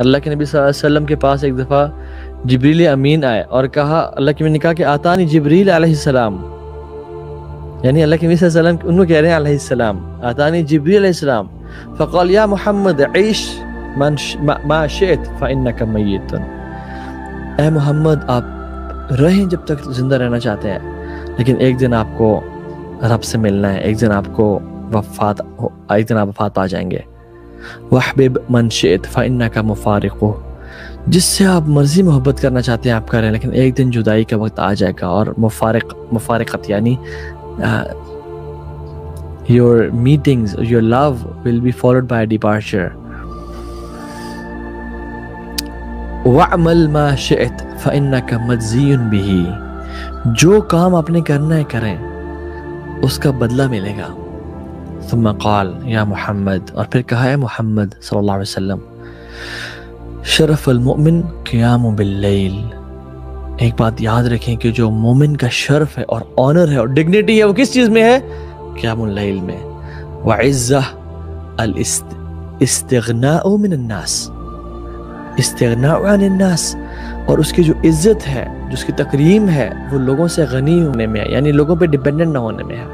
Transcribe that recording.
اللہ کے نبی صلی اللہ علیہ وسلم کے پاس ایک دفعہ جبریل امین آئے اور کہا، اللہ کے نبی نے کہا کہ آتانی جبریل علیہ السلام، یعنی اللہ کے نبی صلی اللہ علیہ وسلم ان کو کہہ رہے ہیں علیہ السلام، آتانی جبریل علیہ السلام فقال یا محمد عیش ما شئت فإنک میت، اے محمد آپ رہیں جب تک زندہ رہنا چاہتے ہیں، لیکن ایک دن آپ کو رب سے ملنا ہے، ایک دن آپ وفات پا جائیں گے۔ وحبب من شئت فإنک مفارقہ، جس سے آپ مرضی محبت کرنا چاہتے ہیں آپ کریں، لیکن ایک دن جدائی کا وقت آ جائے گا۔ اور مفارقت یعنی your meetings, your love will be followed by a departure۔ وَعْمَلْ مَا شِئْتَ فَإِنَّكَ مَجْزِيٌ بِهِ، جو کام آپ نے کرنا ہے کریں، اس کا بدلہ ملے گا۔ ثم قال یا محمد، اور پھر کہا ہے محمد صلی اللہ علیہ وسلم، شرف المؤمن قیام باللیل، ایک بات یاد رکھیں کہ جو مومن کا شرف ہے اور آنر ہے اور ڈگنیٹی ہے وہ کس چیز میں ہے؟ قیام اللیل میں۔ وعزہ الاستغناء من الناس، استغناء عن الناس، اور اس کی جو عزت ہے، جو اس کی تکریم ہے، وہ لوگوں سے غنی ہونے میں ہے، یعنی لوگوں پہ ڈیپینڈنٹ نہ ہونے میں ہے۔